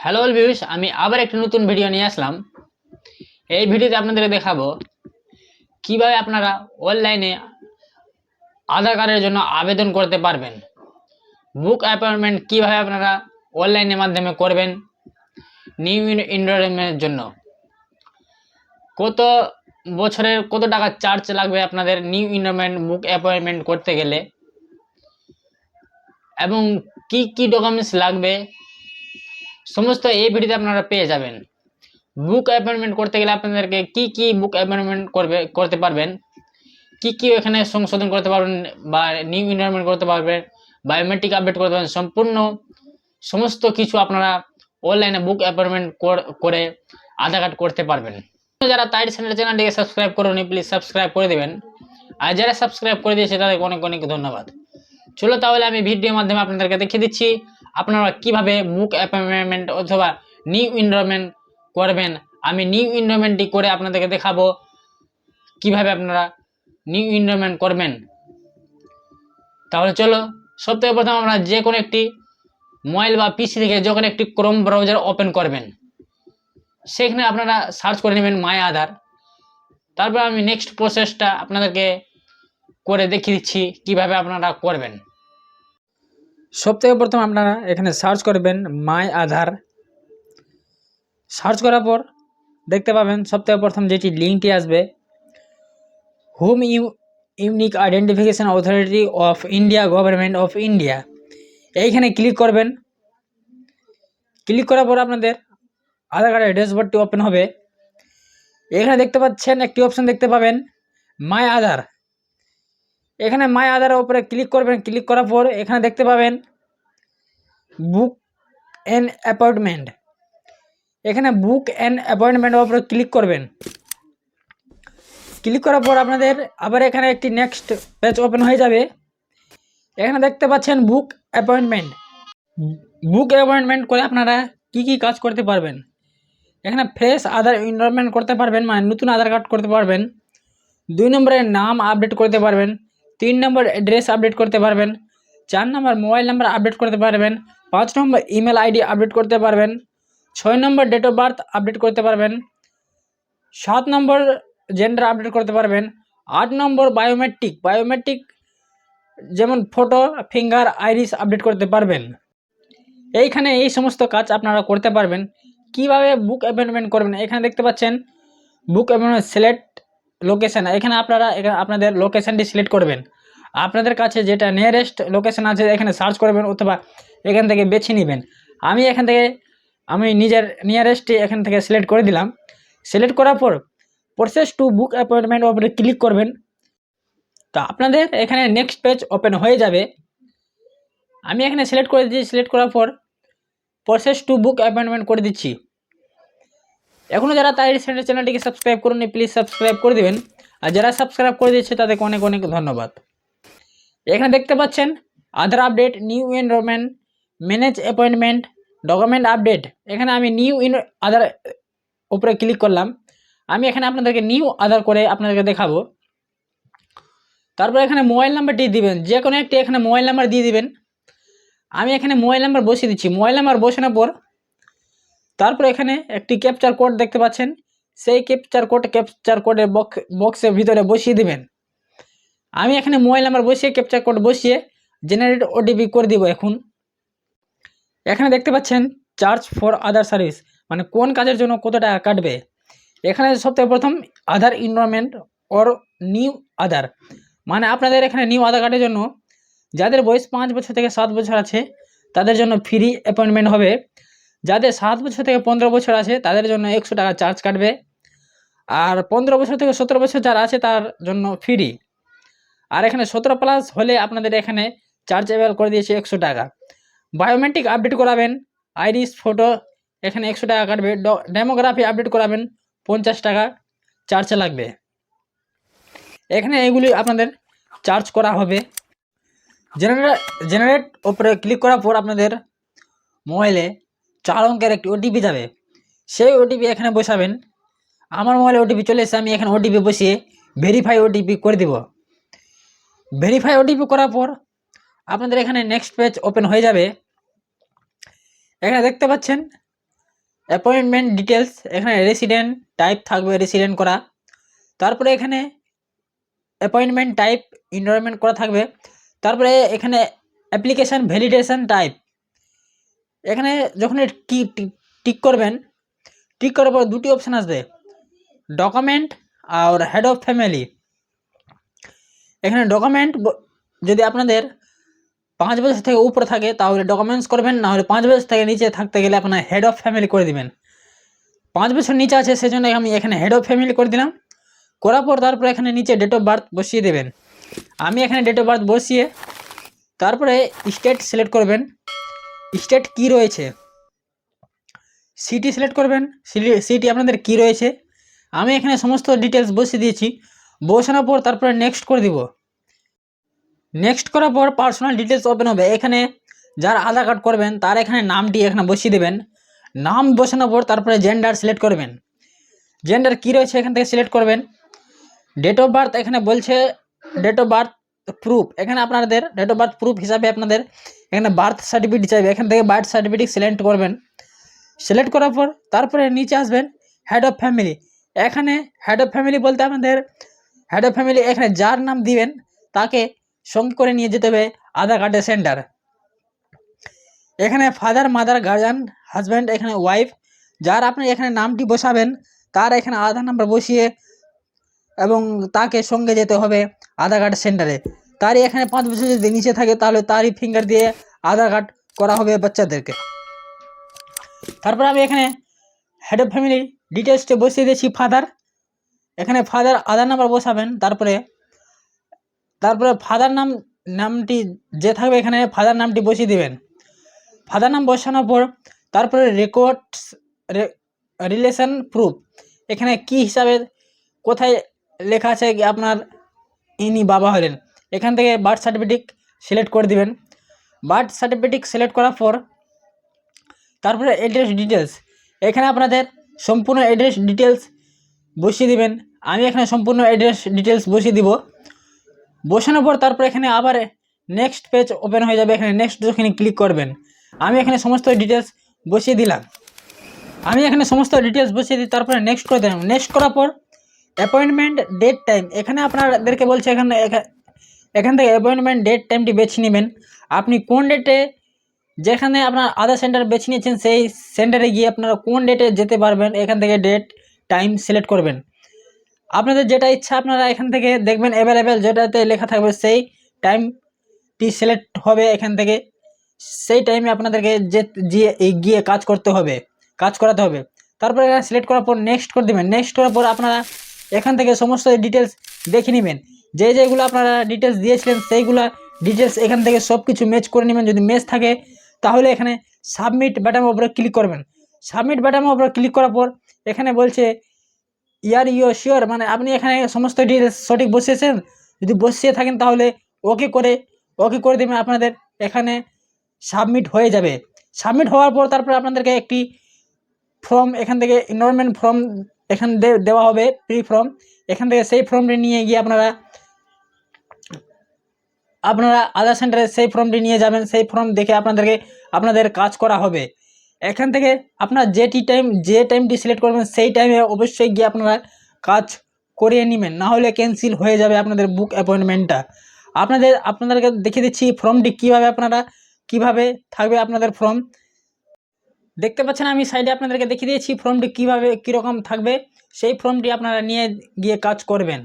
Hello all viewers, আমি আবার একটা নতুন ভিডিও নিয়ে আসলাম। এই ভিডিওতে আপনাদের দেখাবো কিভাবে আপনারা অনলাইনে আধার কার্ডের জন্য আবেদন করতে পারবেন। বুক অ্যাপয়েন্টমেন্ট কিভাবে আপনারা অনলাইনের মাধ্যমে করবেন নিউ এনরোলমেন্টের জন্য, কত বছরের কত টাকা চার্জ লাগবে আপনাদের নিউ এনরোলমেন্ট বুক অ্যাপয়েন্টমেন্ট করতে গেলে, এবং কি কি ডকুমেন্টস লাগবে সমস্ত এই ভিডিওতে আপনারা পেয়ে যাবেন। বুক অ্যাপয়েন্টমেন্ট করতে গেলে আপনাদেরকে কি কি বুক অ্যাপয়েন্টমেন্ট করতে পারবেন, কি কি এখানে সংশোধন করতে পারবেন বা নিউ এনরোলমেন্ট করতে পারবেন, বায়োমেট্রিক আপডেট করতে পারবেন, সম্পূর্ণ সমস্ত কিছু আপনারা অনলাইনে বুক অ্যাপয়েন্টমেন্ট করে আধার কার্ড করতে পারবেন। যারা তাই চ্যানেলটিকে সাবস্ক্রাইব করুন, প্লিজ সাবস্ক্রাইব করে দেবেন, আর যারা সাবস্ক্রাইব করে দিয়েছে তাদেরকে অনেক অনেক ধন্যবাদ। চলো তাহলে আমি ভিডিওর মাধ্যমে আপনাদেরকে দেখিয়ে দিচ্ছি আপনারা কিভাবে বুক অ্যাপয়েন্টমেন্ট অথবা নিউ এনরোলমেন্ট করবেন। আমি নিউ এনরোলমেন্টটি করে আপনাদেরকে দেখাবো কিভাবে আপনারা নিউ এনরোলমেন্ট করবেন। তাহলে চলো, সবথেকে প্রথম আমরা যে কোনো একটি মোবাইল বা পিসি থেকে যখন একটি ক্রোম ব্রাউজার ওপেন করবেন, সেখানে আপনারা সার্চ করে নেবেন মাই আধার। তারপর আমি নেক্সট প্রসেসটা আপনাদেরকে করে দেখিয়ে দিচ্ছি কিভাবে আপনারা করবেন। সবথেকে প্রথম আপনারা এখানে সার্চ করবেন মাই আধার। সার্চ করার পর দেখতে পাবেন সবথেকে প্রথম যেটি লিঙ্কটি আসবে, home unique identification authority of India, government of India. এইখানে ক্লিক করবেন। ক্লিক করার পর আপনাদের আধার কার্ডের ড্যাশবোর্ডটি ওপেন হবে। এখানে দেখতে পাচ্ছেন একটি অপশন দেখতে পাবেন মাই আধার। এখানে মাই আধারের উপরে ক্লিক করবেন। ক্লিক করার পর এখানে দেখতে পাবেন বুক অ্যান অ্যাপয়েন্টমেন্ট। এখানে বুক অ্যান অ্যাপয়েন্টমেন্টের উপরে ক্লিক করবেন। ক্লিক করার পর আপনাদের আবার এখানে একটি নেক্সট পেজ ওপেন হয়ে যাবে। এখানে দেখতে পাচ্ছেন বুক অ্যাপয়েন্টমেন্ট। বুক অ্যাপয়েন্টমেন্ট করে আপনারা কি কি কাজ করতে পারবেন, এখানে ফ্রেশ আধার এনরোলমেন্ট করতে পারবেন, মানে নতুন আধার কার্ড করতে পারবেন। 2 নম্বরে নাম আপডেট করতে পারবেন। 3 নম্বর অ্যাড্রেস আপডেট করতে পারবেন। 4 নম্বর মোবাইল নাম্বার আপডেট করতে পারবেন। 5 নম্বর ইমেল আইডি আপডেট করতে পারবেন। 6 number date of birth update করতে পারবেন। 7 নম্বর জেন্ডার আপডেট করতে পারবেন। 8 নম্বর বায়োমেট্রিক যেমন ফটো, ফিঙ্গার, আইরিস আপডেট করতে পারবেন। এইখানে এই সমস্ত কাজ আপনারা করতে পারবেন। কিভাবে বুক অ্যাপয়েন্টমেন্ট করবেন, এখানে দেখতে পাচ্ছেন বুক অ্যাপয়েন্টমেন্ট সিলেক্ট লোকেশান। এখানে আপনারা আপনাদের লোকেশানটি সিলেক্ট করবেন। আপনাদের কাছে যেটা নিয়ারেস্ট লোকেশান আছে এখানে সার্চ করবেন, অথবা এখান থেকে বেছে নেবেন। আমি নিজের নিয়ারেস্টটি এখান থেকে সিলেক্ট করে দিলাম। সিলেক্ট করার পর প্রসেস টু বুক অ্যাপয়েন্টমেন্ট ওপরে ক্লিক করবেন। তো আপনাদের এখানে নেক্সট পেজ ওপেন হয়ে যাবে। আমি এখানে সিলেক্ট করে দিচ্ছি। সিলেক্ট করার পর প্রসেস টু বুক অ্যাপয়েন্টমেন্ট করে দিচ্ছি। এখনও যারা তাই চ্যানেলটিকে সাবস্ক্রাইব করুন, প্লিজ সাবস্ক্রাইব করে দেবেন, আর যারা সাবস্ক্রাইব করে দিচ্ছে তাদেরকে অনেক অনেক ধন্যবাদ। এখানে দেখতে পাচ্ছেন Aadhaar update, new enrolment, manage appointment, document update. এখানে আমি নিউ আধার উপরে ক্লিক করলাম। আমি এখানে আপনাদেরকে নিউ আধার করে আপনাদেরকে দেখাবো। তারপর এখানে মোবাইল নাম্বারটি দিবেন, যে কোনো একটি এখানে মোবাইল নাম্বার দিয়ে দিবেন। আমি এখানে মোবাইল নাম্বার বসিয়ে দিচ্ছি। মোবাইল নাম্বার বসানোর পর তারপর এখানে একটি ক্যাপচার কোড দেখতে পাচ্ছেন, সেই ক্যাপচার কোডের বক্সের ভিতরে বসিয়ে দিবেন। আমি এখানে মোবাইল নাম্বার বসিয়ে ক্যাপচার কোড বসিয়ে জেনারেট ওটিপি করে দিব। এখন এখানে দেখতে পাচ্ছেন চার্জ ফর আধার সার্ভিস, মানে কোন কাজের জন্য কত টাকা কাটবে। এখানে সবথেকে প্রথম আধার এনরোলমেন্ট অর নিউ আধার, মানে আপনাদের এখানে নিউ আধার কার্ডের জন্য যাদের বয়স 5 বছর থেকে 7 বছর আছে তাদের জন্য ফ্রি অ্যাপয়েন্টমেন্ট হবে। যাদের 7 বছর থেকে 15 বছর আছে তাদের জন্য 100 টাকা চার্জ কাটবে। আর 15 বছর থেকে 17 বছর যারা আছে তার জন্য ফ্রি। আর এখানে 17+ হলে আপনাদের এখানে চার্জেবল করে দিয়েছে 100 টাকা। বায়োমেট্রিক আপডেট করাবেন, আইরিস ফটো, এখানে 100 টাকা কাটবে। ডেমোগ্রাফি আপডেট করাবেন, 50 টাকা চার্জ লাগবে। এখানে এগুলি আপনাদের চার্জ করা হবে। জেনারেট ওপরে ক্লিক করার পর আপনাদের মোবাইলে 4 অঙ্কের একটি ওটিপি যাবে, সেই ওটিপি এখানে বসাবেন। আমার মোবাইলে ওটিপি চলে এসে আমি এখানে ওটিপি বসিয়ে ভেরিফাই ওটিপি করে দিব। ভেরিফাই ওটিপি করার পর আপনাদের এখানে নেক্সট পেজ ওপেন হয়ে যাবে। এখানে দেখতে পাচ্ছেন অ্যাপয়েন্টমেন্ট ডিটেলস, এখানে রেসিডেন্ট টাইপ থাকবে রেসিডেন্ট করা। তারপরে এখানে অ্যাপয়েন্টমেন্ট টাইপ এনরোলমেন্ট করা থাকবে। তারপরে এখানে অ্যাপ্লিকেশান ভ্যালিডেশন টাইপ, এখানে যখন টিক করবেন, টিক করার পর দুটি অপশান আসবে, ডকুমেন্ট আর হেড অফ ফ্যামিলি। এখানে ডকুমেন্ট যদি আপনাদের 5 বছর থেকে উপরে থাকে তাহলে ডকুমেন্টস করবেন, না হলে 5 বছর থেকে নিচে থাকতে গেলে আপনার হেড অফ ফ্যামিলি করে দিবেন। 5 বছর নিচে আছে সেজন্য আমি এখানে হেড অফ ফ্যামিলি করে দিলাম। করার পর তারপরে এখানে নিচে ডেট অফ বার্থ বসিয়ে দেবেন। আমি এখানে ডেট অফ বার্থ বসিয়ে তারপরে স্টেট সিলেক্ট করবেন। স্টেট কি রয়েছে, সিটি সিলেক্ট করবেন, সিটি আপনাদের কি রয়েছে। আমি এখানে সমস্ত ডিটেলস বসিয়ে দিয়েছি। বসানোর পর তারপরে নেক্সট করে দিব। নেক্সট করার পর পার্সোনাল ডিটেলস ওপেন হবে। এখানে যার আধার কার্ড করবেন তার এখানে নামটি এখানে বসিয়ে দেবেন। নাম বসানোর পর তারপরে জেন্ডার সিলেক্ট করবেন। জেন্ডার কি রয়েছে এখান থেকে সিলেক্ট করবেন। ডেট অফ বার্থ এখানে বলছে ডেট অফ বার্থ প্রুফ, এখানে আপনাদের ডেট অফ বার্থ প্রুফ হিসাবে আপনাদের এখানে বার্থ সার্টিফিকেট চাইবে, এখান থেকে বার্থ সার্টিফিকেট সিলেক্ট করবেন। সিলেক্ট করার পর তারপরে নিচে আসবেন হেড অফ ফ্যামিলি। এখানে হেড অফ ফ্যামিলি বলতে আপনাদের হেড অফ ফ্যামিলি এখানে যার নাম দিবেন তাকে সঙ্গে করে নিয়ে যেতে হবে আধার কার্ডের সেন্টার। এখানে ফাদার, মাদার, গার্জিয়ান, হাজব্যান্ড, এখানে ওয়াইফ, যার আপনি এখানে নামটি বসাবেন তার এখানে আধার নাম্বার বসিয়ে এবং তাকে সঙ্গে যেতে হবে আধার কার্ড সেন্টারে। তারই এখানে 5 বছর যদি নিচে থাকে তাহলে তারই ফিঙ্গার দিয়ে আধার কার্ড করা হবে বাচ্চাদেরকে। তারপর আমি এখানে হেড অফ ফ্যামিলি ডিটেলসটা বসিয়ে দিয়েছি ফাদার। এখানে ফাদার আধার নাম্বার বসাবেন। তারপরে ফাদার নামটি যে থাকবে এখানে ফাদার নামটি বসিয়ে দিবেন। ফাদার নাম বসানোর পর তারপরে রেকর্ডস রিলেশন প্রুফ, এখানে কি হিসাবে কোথায় লেখা আছে আপনার ইনি বাবা হলেন, এখান থেকে বার্থ সার্টিফিকেট সিলেক্ট করে দিবেন। বার্থ সার্টিফিকেট সিলেক্ট করার পর তারপরে অ্যাড্রেস ডিটেলস, এখানে আপনাদের সম্পূর্ণ অ্যাড্রেস ডিটেলস বসিয়ে দিবেন। আমি এখানে সম্পূর্ণ অ্যাড্রেস ডিটেলস বসিয়ে দিব। বসানোর পর তারপর এখানে আবার নেক্সট পেজ ওপেন হয়ে যাবে। এখানে নেক্সট যখন ক্লিক করবেন, আমি এখানে সমস্ত ডিটেলস বসিয়ে দিলাম। আমি এখানে সমস্ত ডিটেলস বসিয়ে দিই, তারপরে নেক্সট করে দিলাম। নেক্সট করার পর অ্যাপয়েন্টমেন্ট ডেট টাইম, এখানে আপনাদেরকে বলছে এখান থেকে অ্যাপয়েন্টমেন্ট ডেট টাইমটি বেছে নেবেন। আপনি কোন ডেটে, যেখানে আপনার আধার সেন্টার বেছে নিয়েছেন সেই সেন্টারে গিয়ে আপনারা কোন ডেটে যেতে পারবেন, এখান থেকে ডেট টাইম সিলেক্ট করবেন। আপনাদের যেটা ইচ্ছা আপনারা এখান থেকে দেখবেন অ্যাভেলেবেল যেটাতে লেখা থাকবে সেই টাইমটি সিলেক্ট হবে। এখান থেকে সেই টাইমে আপনাদেরকে গিয়ে কাজ করাতে হবে। তারপরে এখানে সিলেক্ট করার পর নেক্সট করে দেবেন। নেক্সট করার পর আপনারা এখান থেকে সমস্ত ডিটেলস দেখে নেবেন। যেগুলো আপনারা ডিটেলস দিয়েছিলেন সেইগুলো ডিটেলস এখান থেকে সব কিছু ম্যাচ করে নেবেন। যদি ম্যাচ থাকে তাহলে এখানে সাবমিট বাটনের উপরে ক্লিক করবেন। সাবমিট বাটনের উপরে ক্লিক করার পর এখানে বলছে ইউ শিওর, মানে আপনি এখানে সমস্ত ডিটেলস সঠিক বসিয়েছেন। যদি বসিয়ে থাকেন তাহলে ওকে করে দেবেন। আপনাদের এখানে সাবমিট হয়ে যাবে। সাবমিট হওয়ার পর তারপরে আপনাদেরকে একটি ফর্ম এখান থেকে এনরোলমেন্ট ফর্ম এখানে দেওয়া হবে, প্রি ফর্ম। এখান থেকে সেই ফর্মটি নিয়ে গিয়ে আপনারা আধার সেন্টারে সেই ফর্মটি নিয়ে যাবেন। সেই ফর্ম দেখে আপনাদের কাজ করা হবে। এখান থেকে আপনার যে টাইমটি সিলেক্ট করবেন সেই টাইমে অবশ্যই গিয়ে আপনারা কাজ করিয়ে নেবেন, না হলে ক্যান্সেল হয়ে যাবে আপনাদের বুক অ্যাপয়েন্টমেন্টটা। আপনাদেরকে দেখিয়ে দিচ্ছি ফর্মটি কিভাবে থাকবে। আপনাদের ফর্ম দেখতে পাচ্ছেন, আমি সাইডে আপনাদেরকে দেখিয়ে দিয়েছি ফর্মটি কীরকম থাকবে। সেই ফর্মটি আপনারা নিয়ে গিয়ে কাজ করবেন।